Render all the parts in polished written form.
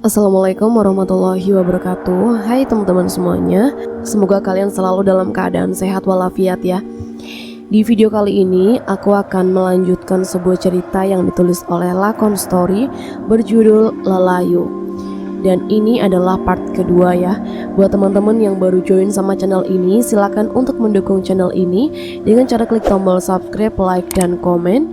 Assalamualaikum warahmatullahi wabarakatuh. Hai teman-teman semuanya, semoga kalian selalu dalam keadaan sehat walafiat ya. Di video kali ini aku akan melanjutkan sebuah cerita yang ditulis oleh Lakon Story berjudul Lelayu. Dan ini adalah part kedua ya. Buat teman-teman yang baru join sama channel ini, silakan untuk mendukung channel ini dengan cara klik tombol subscribe, like, dan komen.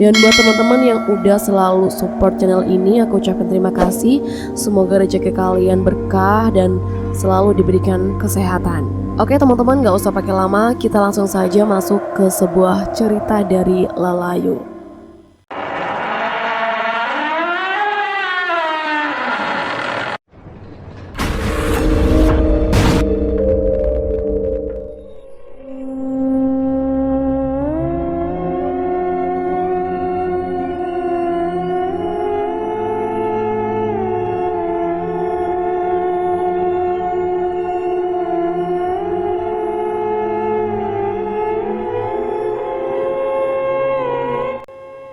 Dan buat teman-teman yang udah selalu support channel ini, aku ucapkan terima kasih. Semoga rezeki kalian berkah dan selalu diberikan kesehatan. Oke teman-teman, gak usah pakai lama, kita langsung saja masuk ke sebuah cerita dari Lelayu.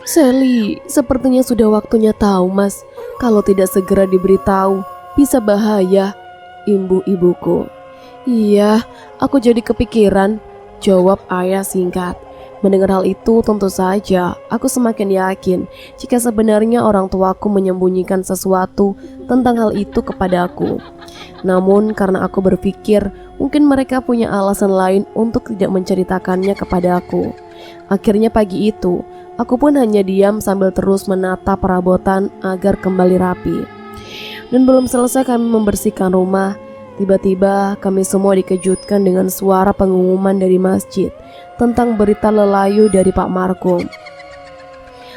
Sally, sepertinya sudah waktunya tahu mas. Kalau tidak segera diberitahu, bisa bahaya, imbu ibuku. Iya, aku jadi kepikiran, jawab ayah singkat. Mendengar hal itu tentu saja, aku semakin yakin jika sebenarnya orang tuaku menyembunyikan sesuatu tentang hal itu kepadaku. Namun karena aku berpikir mungkin mereka punya alasan lain untuk tidak menceritakannya kepadaku. Akhirnya pagi itu, aku pun hanya diam sambil terus menata perabotan agar kembali rapi. Dan belum selesai kami membersihkan rumah, tiba-tiba kami semua dikejutkan dengan suara pengumuman dari masjid tentang berita Lelayu dari Pak Markum.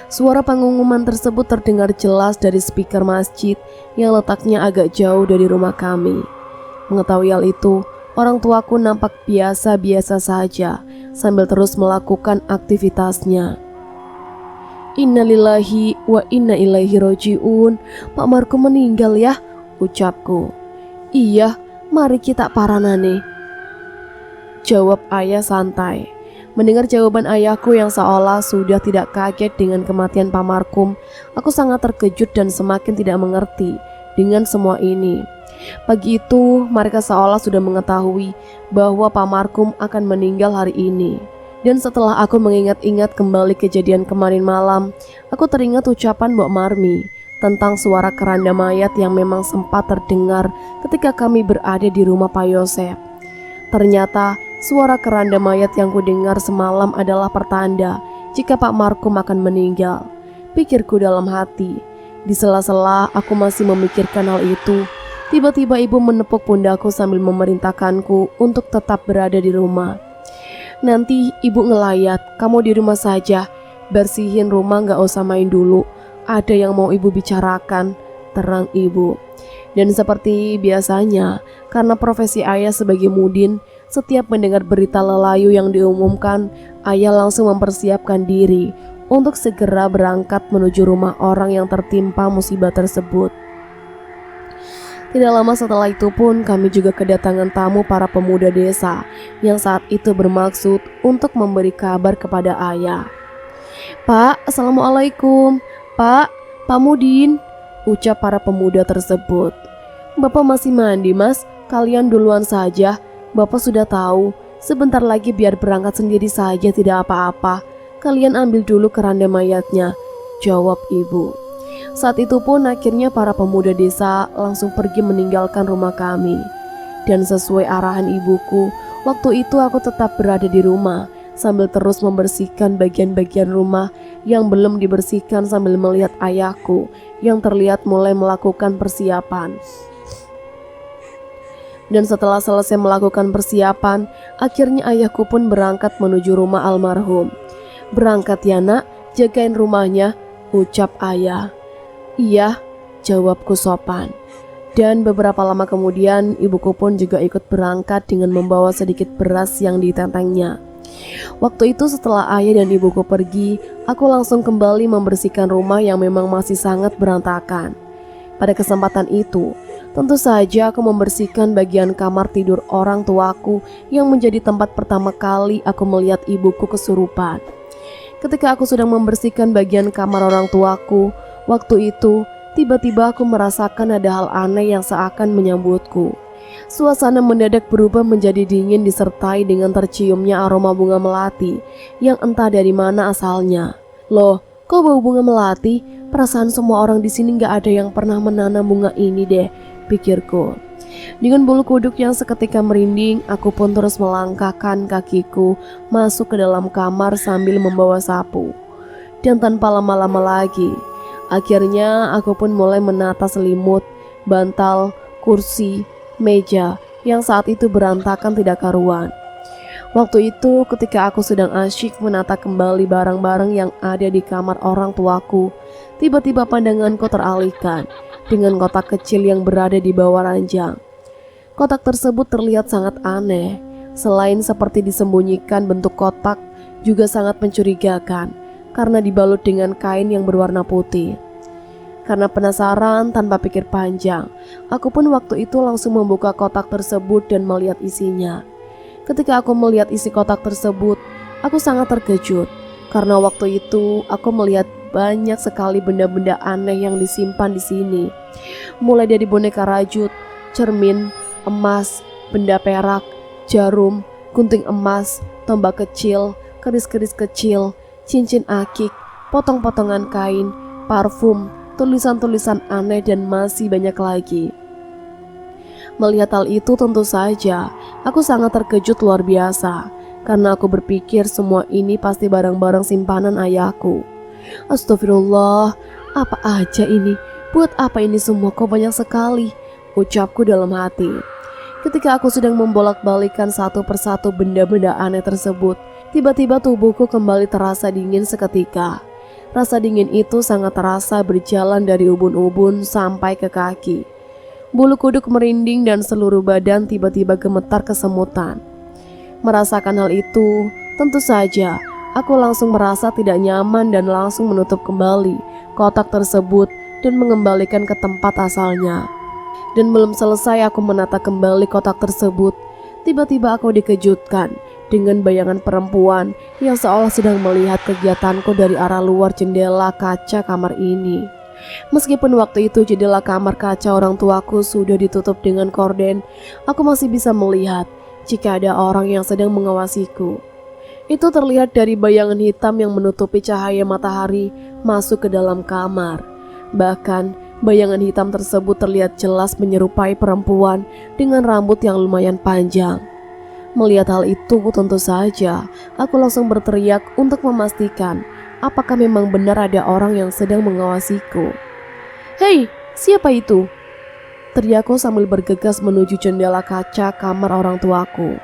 Suara pengumuman tersebut terdengar jelas dari speaker masjid yang letaknya agak jauh dari rumah kami. Mengetahui hal itu, orang tuaku nampak biasa-biasa saja sambil terus melakukan aktivitasnya. Innalillahi wa inna ilaihi roji'un. Pak Markum meninggal ya, ucapku. Iya, mari kita paranane, jawab ayah santai. Mendengar jawaban ayahku yang seolah sudah tidak kaget dengan kematian Pak Markum, aku sangat terkejut dan semakin tidak mengerti dengan semua ini. Pagi itu mereka seolah sudah mengetahui bahwa Pak Markum akan meninggal hari ini. Dan setelah aku mengingat-ingat kembali kejadian kemarin malam, aku teringat ucapan Mbok Marmi tentang suara keranda mayat yang memang sempat terdengar ketika kami berada di rumah Pak Yosef. Ternyata suara keranda mayat yang kudengar semalam adalah pertanda jika Pak Markum akan meninggal. Pikirku dalam hati. Di sela-sela aku masih memikirkan hal itu, tiba-tiba ibu menepuk pundakku sambil memerintahkanku untuk tetap berada di rumah. Nanti ibu ngelayat, kamu di rumah saja. Bersihin rumah, gak usah main dulu. Ada yang mau ibu bicarakan, terang ibu. Dan seperti biasanya, karena profesi ayah sebagai mudin, setiap mendengar berita Lelayu yang diumumkan, ayah langsung mempersiapkan diri untuk segera berangkat menuju rumah orang yang tertimpa musibah tersebut. Tidak lama setelah itu pun kami juga kedatangan tamu para pemuda desa yang saat itu bermaksud untuk memberi kabar kepada ayah. Pak, assalamualaikum. Pak Mudin, ucap para pemuda tersebut. Bapak masih mandi mas, kalian duluan saja. Bapak sudah tahu, sebentar lagi biar berangkat sendiri saja tidak apa-apa. Kalian ambil dulu keranda mayatnya, jawab ibu. Saat itu pun akhirnya para pemuda desa langsung pergi meninggalkan rumah kami. Dan sesuai arahan ibuku, waktu itu aku tetap berada di rumah sambil terus membersihkan bagian-bagian rumah yang belum dibersihkan sambil melihat ayahku yang terlihat mulai melakukan persiapan. Dan setelah selesai melakukan persiapan, akhirnya ayahku pun berangkat menuju rumah almarhum. Berangkat ya nak, jagain rumahnya, ucap ayah. Iya, jawabku sopan. Dan beberapa lama kemudian ibuku pun juga ikut berangkat dengan membawa sedikit beras yang ditentengnya. Waktu itu setelah ayah dan ibuku pergi, aku langsung kembali membersihkan rumah yang memang masih sangat berantakan. Pada kesempatan itu, tentu saja aku membersihkan bagian kamar tidur orang tuaku yang menjadi tempat pertama kali aku melihat ibuku kesurupan. Ketika aku sedang membersihkan bagian kamar orang tuaku, waktu itu tiba-tiba aku merasakan ada hal aneh yang seakan menyambutku. Suasana mendadak berubah menjadi dingin disertai dengan terciumnya aroma bunga melati yang entah dari mana asalnya. Loh, kok bau bunga melati? Perasaan semua orang di sini gak ada yang pernah menanam bunga ini deh, pikirku. Dengan bulu kuduk yang seketika merinding, aku pun terus melangkahkan kakiku masuk ke dalam kamar sambil membawa sapu. Dan tanpa lama-lama lagi, akhirnya aku pun mulai menata selimut, bantal, kursi, meja yang saat itu berantakan tidak karuan. Waktu itu ketika aku sedang asyik menata kembali barang-barang yang ada di kamar orang tuaku, tiba-tiba pandanganku teralihkan dengan kotak kecil yang berada di bawah ranjang. Kotak tersebut terlihat sangat aneh. Selain seperti disembunyikan, bentuk kotak juga sangat mencurigakan karena dibalut dengan kain yang berwarna putih. Karena penasaran, tanpa pikir panjang, aku pun waktu itu langsung membuka kotak tersebut dan melihat isinya. Ketika aku melihat isi kotak tersebut, aku sangat terkejut karena waktu itu aku melihat banyak sekali benda-benda aneh yang disimpan di sini. Mulai dari boneka rajut, cermin, emas, benda perak, jarum, gunting emas, tombak kecil, keris-keris kecil, cincin akik, potong-potongan kain, parfum, tulisan-tulisan aneh dan masih banyak lagi. Melihat hal itu tentu saja aku sangat terkejut luar biasa karena aku berpikir semua ini pasti barang-barang simpanan ayahku. Astagfirullah, apa aja ini? Buat apa ini semua kok banyak sekali? Ucapku dalam hati. Ketika aku sedang membolak-balikan satu persatu benda-benda aneh tersebut, tiba-tiba tubuhku kembali terasa dingin seketika. Rasa dingin itu sangat terasa berjalan dari ubun-ubun sampai ke kaki. Bulu kuduk merinding dan seluruh badan tiba-tiba gemetar kesemutan. Merasakan hal itu, tentu saja aku langsung merasa tidak nyaman dan langsung menutup kembali kotak tersebut dan mengembalikan ke tempat asalnya. Dan belum selesai aku menata kembali kotak tersebut, tiba-tiba aku dikejutkan dengan bayangan perempuan yang seolah sedang melihat kegiatanku dari arah luar jendela kaca kamar ini. Meskipun waktu itu jendela kamar kaca orang tuaku sudah ditutup dengan korden, aku masih bisa melihat jika ada orang yang sedang mengawasiku. Itu terlihat dari bayangan hitam yang menutupi cahaya matahari masuk ke dalam kamar. Bahkan bayangan hitam tersebut terlihat jelas menyerupai perempuan dengan rambut yang lumayan panjang. Melihat hal itu tentu saja aku langsung berteriak untuk memastikan apakah memang benar ada orang yang sedang mengawasiku. "Hei, siapa itu?" teriakku sambil bergegas menuju jendela kaca kamar orang tuaku.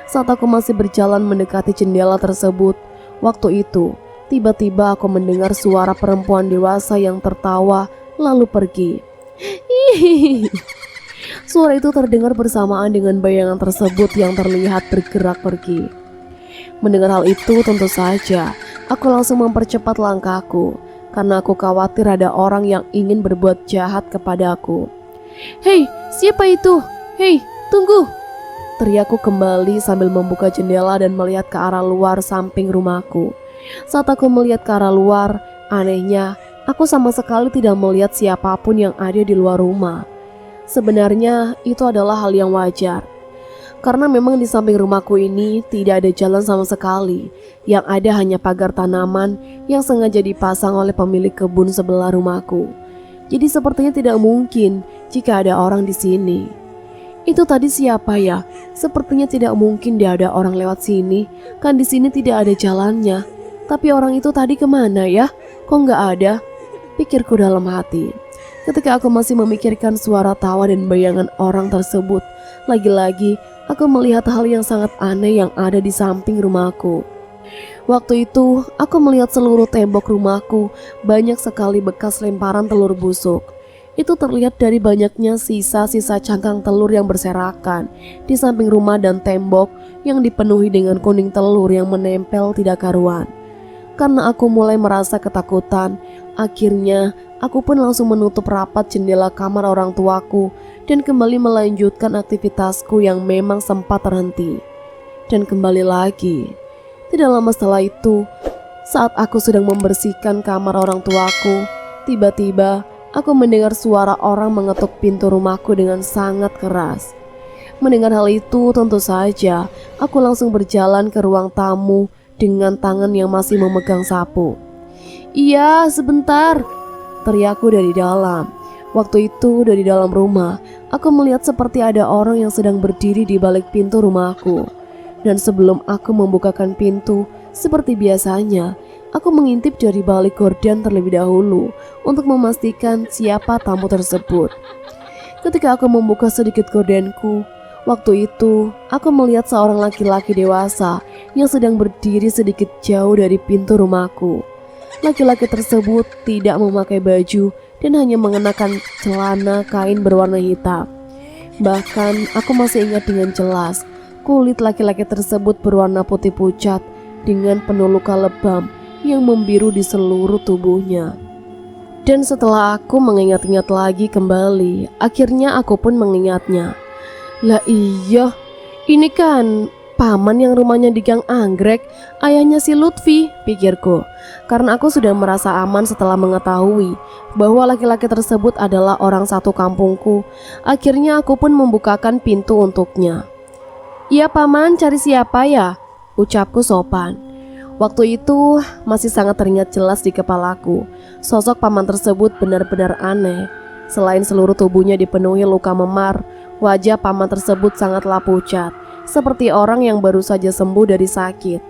Saat aku masih berjalan mendekati jendela tersebut, waktu itu tiba-tiba aku mendengar suara perempuan dewasa yang tertawa lalu pergi. Hihihi. Suara itu terdengar bersamaan dengan bayangan tersebut yang terlihat bergerak pergi. Mendengar hal itu tentu saja aku langsung mempercepat langkahku karena aku khawatir ada orang yang ingin berbuat jahat kepadaku. "Hei, siapa itu? Hei, tunggu!" teriakku kembali sambil membuka jendela dan melihat ke arah luar samping rumahku. Saat aku melihat ke arah luar, anehnya aku sama sekali tidak melihat siapapun yang ada di luar rumah. Sebenarnya itu adalah hal yang wajar, karena memang di samping rumahku ini tidak ada jalan sama sekali. Yang ada hanya pagar tanaman yang sengaja dipasang oleh pemilik kebun sebelah rumahku. Jadi sepertinya tidak mungkin jika ada orang di sini. Itu tadi siapa ya? Sepertinya tidak mungkin dia ada orang lewat sini. Kan di sini tidak ada jalannya. Tapi orang itu tadi kemana ya? Kok nggak ada? Pikirku dalam hati. Ketika aku masih memikirkan suara tawa dan bayangan orang tersebut, lagi-lagi aku melihat hal yang sangat aneh yang ada di samping rumahku. Waktu itu aku melihat seluruh tembok rumahku banyak sekali bekas lemparan telur busuk. Itu terlihat dari banyaknya sisa-sisa cangkang telur yang berserakan di samping rumah dan tembok yang dipenuhi dengan kuning telur yang menempel tidak karuan. Karena aku mulai merasa ketakutan, akhirnya aku pun langsung menutup rapat jendela kamar orang tuaku dan kembali melanjutkan aktivitasku yang memang sempat terhenti. Dan kembali lagi. Tidak lama setelah itu, saat aku sedang membersihkan kamar orang tuaku, tiba-tiba aku mendengar suara orang mengetuk pintu rumahku dengan sangat keras. Mendengar hal itu, tentu saja aku langsung berjalan ke ruang tamu dengan tangan yang masih memegang sapu. "Iya, sebentar," teriakku dari dalam. Waktu itu dari dalam rumah, aku melihat seperti ada orang yang sedang berdiri di balik pintu rumahku. Dan sebelum aku membukakan pintu, seperti biasanya, aku mengintip dari balik gorden terlebih dahulu untuk memastikan siapa tamu tersebut. Ketika aku membuka sedikit gordenku, waktu itu aku melihat seorang laki-laki dewasa yang sedang berdiri sedikit jauh dari pintu rumahku. Laki-laki tersebut tidak memakai baju dan hanya mengenakan celana kain berwarna hitam. Bahkan aku masih ingat dengan jelas, kulit laki-laki tersebut berwarna putih pucat dengan penuh luka lebam yang membiru di seluruh tubuhnya. Dan setelah aku mengingat-ingat lagi kembali, akhirnya aku pun mengingatnya. Lah iya, ini kan paman yang rumahnya di Gang Anggrek, ayahnya si Lutfi, pikirku. Karena aku sudah merasa aman setelah mengetahui bahwa laki-laki tersebut adalah orang satu kampungku. Akhirnya aku pun membukakan pintu untuknya. "Iya paman, cari siapa ya?" ucapku sopan. Waktu itu masih sangat teringat jelas di kepalaku. Sosok paman tersebut benar-benar aneh. Selain seluruh tubuhnya dipenuhi luka memar, wajah paman tersebut sangatlah pucat, seperti orang yang baru saja sembuh dari sakit.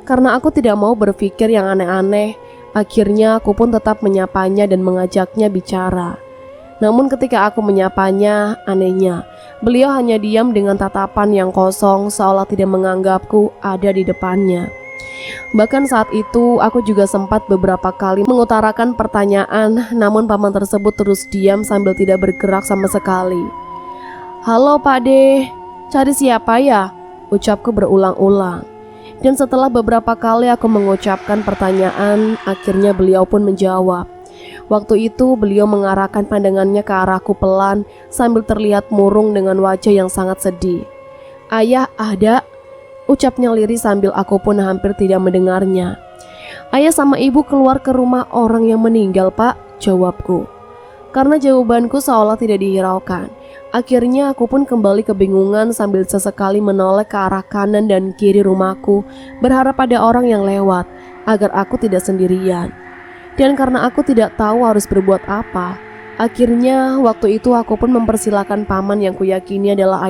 Karena aku tidak mau berpikir yang aneh-aneh, akhirnya aku pun tetap menyapanya dan mengajaknya bicara. Namun ketika aku menyapanya, anehnya, beliau hanya diam dengan tatapan yang kosong seolah tidak menganggapku ada di depannya. Bahkan saat itu aku juga sempat beberapa kali mengutarakan pertanyaan, namun paman tersebut terus diam sambil tidak bergerak sama sekali. "Halo Pak De, cari siapa ya?" ucapku berulang-ulang. Dan setelah beberapa kali aku mengucapkan pertanyaan, akhirnya beliau pun menjawab. Waktu itu beliau mengarahkan pandangannya ke arahku pelan sambil terlihat murung dengan wajah yang sangat sedih. "Ayah ada," ucapnya lirih sambil aku pun hampir tidak mendengarnya. "Ayah sama ibu keluar ke rumah orang yang meninggal Pak," jawabku. Karena jawabanku seolah tidak dihiraukan, akhirnya aku pun kembali kebingungan sambil sesekali menoleh ke arah kanan dan kiri rumahku, berharap ada orang yang lewat agar aku tidak sendirian. Dan karena aku tidak tahu harus berbuat apa, akhirnya waktu itu aku pun mempersilahkan paman yang kuyakini adalah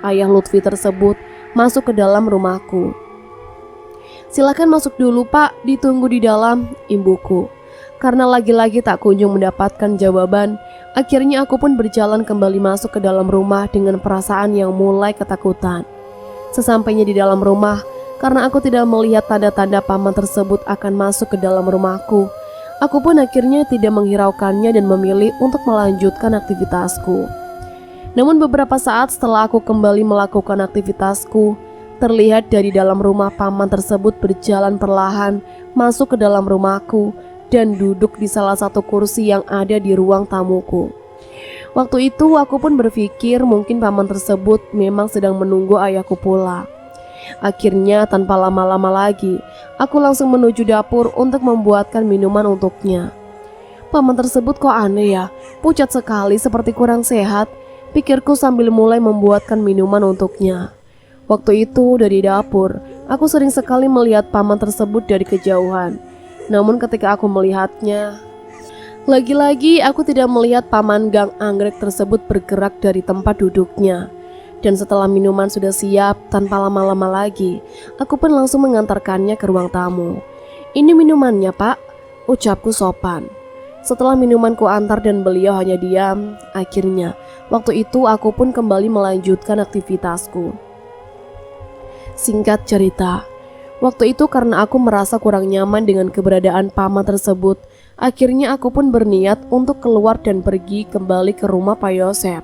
ayah Lutfi tersebut masuk ke dalam rumahku. "Silakan masuk dulu Pak, ditunggu di dalam," imbuku. Karena lagi-lagi tak kunjung mendapatkan jawaban, akhirnya aku pun berjalan kembali masuk ke dalam rumah dengan perasaan yang mulai ketakutan. Sesampainya di dalam rumah, karena aku tidak melihat tanda-tanda paman tersebut akan masuk ke dalam rumahku, aku pun akhirnya tidak menghiraukannya dan memilih untuk melanjutkan aktivitasku. Namun beberapa saat setelah aku kembali melakukan aktivitasku, terlihat dari dalam rumah paman tersebut berjalan perlahan masuk ke dalam rumahku dan duduk di salah satu kursi yang ada di ruang tamuku. Waktu itu aku pun berpikir mungkin paman tersebut memang sedang menunggu ayahku pulang. Akhirnya tanpa lama-lama lagi, aku langsung menuju dapur untuk membuatkan minuman untuknya. Paman tersebut kok aneh ya, pucat sekali seperti kurang sehat, pikirku sambil mulai membuatkan minuman untuknya. Waktu itu dari dapur, aku sering sekali melihat paman tersebut dari kejauhan. Namun ketika aku melihatnya, lagi-lagi aku tidak melihat paman Gang Anggrek tersebut bergerak dari tempat duduknya. Dan setelah minuman sudah siap, tanpa lama-lama lagi, aku pun langsung mengantarkannya ke ruang tamu. "Ini minumannya Pak," ucapku sopan. Setelah minumanku antar dan beliau hanya diam, akhirnya waktu itu aku pun kembali melanjutkan aktivitasku. Singkat cerita, waktu itu karena aku merasa kurang nyaman dengan keberadaan paman tersebut, akhirnya aku pun berniat untuk keluar dan pergi kembali ke rumah Pak Yosep.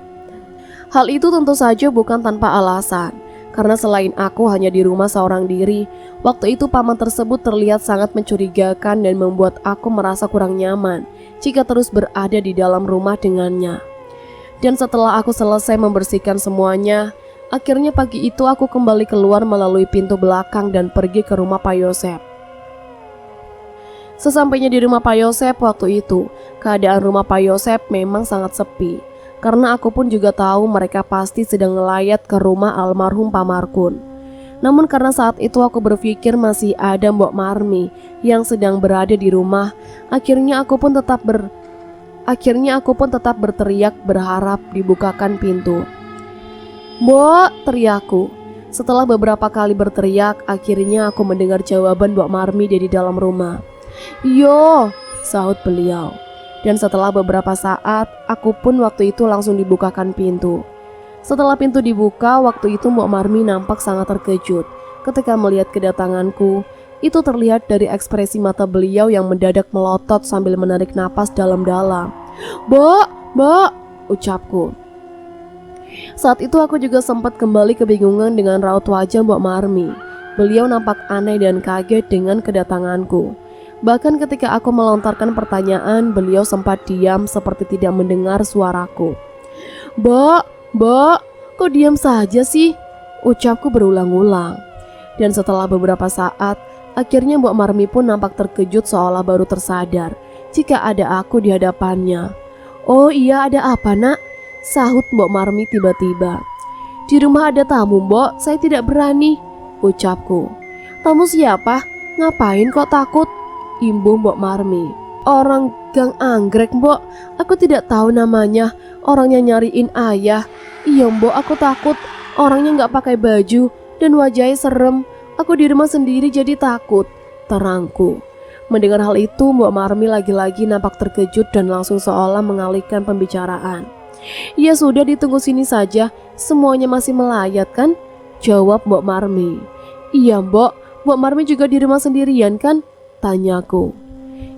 Hal itu tentu saja bukan tanpa alasan, karena selain aku hanya di rumah seorang diri, waktu itu paman tersebut terlihat sangat mencurigakan dan membuat aku merasa kurang nyaman jika terus berada di dalam rumah dengannya. Dan setelah aku selesai membersihkan semuanya, akhirnya pagi itu aku kembali keluar melalui pintu belakang dan pergi ke rumah Pak Yosep. Sesampainya di rumah Pak Yosep waktu itu, keadaan rumah Pak Yosep memang sangat sepi. Karena aku pun juga tahu mereka pasti sedang ngelayat ke rumah almarhum Pak Markun. Namun karena saat itu aku berpikir masih ada Mbok Marmi yang sedang berada di rumah, akhirnya aku pun tetap berteriak berharap dibukakan pintu. "Mbok!" teriakku. Setelah beberapa kali berteriak, akhirnya aku mendengar jawaban Mbok Marmi dari dalam rumah. "Yo!" sahut beliau. Dan setelah beberapa saat, aku pun waktu itu langsung dibukakan pintu. Setelah pintu dibuka, waktu itu Mbok Marmi nampak sangat terkejut ketika melihat kedatanganku. Itu terlihat dari ekspresi mata beliau yang mendadak melotot sambil menarik napas dalam-dalam. "Mbok, Mbok!" ucapku. Saat itu aku juga sempat kembali kebingungan dengan raut wajah Mbok Marmi. Beliau nampak aneh dan kaget dengan kedatanganku. Bahkan ketika aku melontarkan pertanyaan, beliau sempat diam seperti tidak mendengar suaraku. "Mbok, Mbok, kok diam saja sih?" ucapku berulang-ulang. Dan setelah beberapa saat, akhirnya Mbok Marmi pun nampak terkejut seolah baru tersadar jika ada aku di hadapannya. "Oh iya, ada apa nak?" sahut Mbok Marmi tiba-tiba. "Di rumah ada tamu, Mbok, saya tidak berani," ucapku. "Tamu siapa? Ngapain kok takut?" imbuh Mbok Marmi. "Orang Gang Anggrek, Mbok. Aku tidak tahu namanya. Orangnya nyariin ayah." "Iya, Mbok, aku takut. Orangnya gak pakai baju dan wajahnya serem. Aku di rumah sendiri jadi takut," terangku. Mendengar hal itu, Mbok Marmi lagi-lagi nampak terkejut dan langsung seolah mengalihkan pembicaraan. "Ya sudah, ditunggu sini saja. Semuanya masih melayat kan?" jawab Mbok Marmi. "Iya, Mbok. Mbok Marmi juga di rumah sendirian kan?" tanyaku.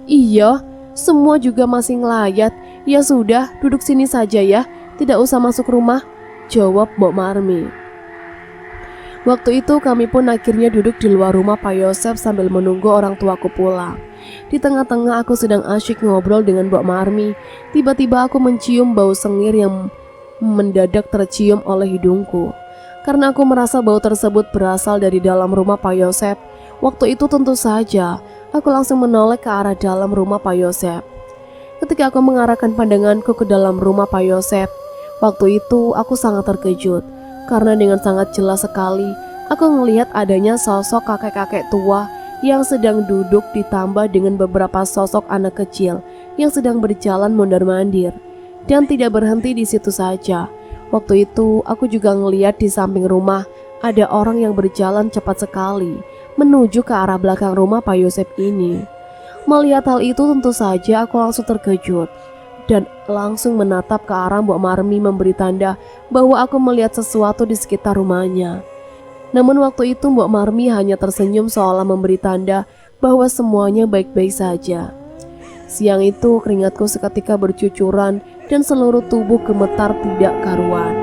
"Iya, semua juga masih ngelayat. Ya sudah, duduk sini saja ya. Tidak usah masuk rumah," jawab Mbok Marmi. Waktu itu kami pun akhirnya duduk di luar rumah Pak Yosep sambil menunggu orang tuaku pulang. Di tengah-tengah aku sedang asyik ngobrol dengan Mbok Marmi, tiba-tiba aku mencium bau sengir yang mendadak tercium oleh hidungku. Karena aku merasa bau tersebut berasal dari dalam rumah Pak Yosep, waktu itu tentu saja aku langsung menoleh ke arah dalam rumah Pak Yosep. Ketika aku mengarahkan pandanganku ke dalam rumah Pak Yosep, waktu itu aku sangat terkejut. Karena dengan sangat jelas sekali aku melihat adanya sosok kakek-kakek tua yang sedang duduk ditambah dengan beberapa sosok anak kecil yang sedang berjalan mondar-mandir. Dan tidak berhenti di situ saja. Waktu itu aku juga ngelihat di samping rumah ada orang yang berjalan cepat sekali menuju ke arah belakang rumah Pak Yosep ini. Melihat hal itu tentu saja aku langsung terkejut dan langsung menatap ke arah Mbok Marmi memberi tanda bahwa aku melihat sesuatu di sekitar rumahnya. Namun waktu itu Mbok Marmi hanya tersenyum seolah memberi tanda bahwa semuanya baik-baik saja. Siang itu keringatku seketika bercucuran dan seluruh tubuh gemetar tidak karuan.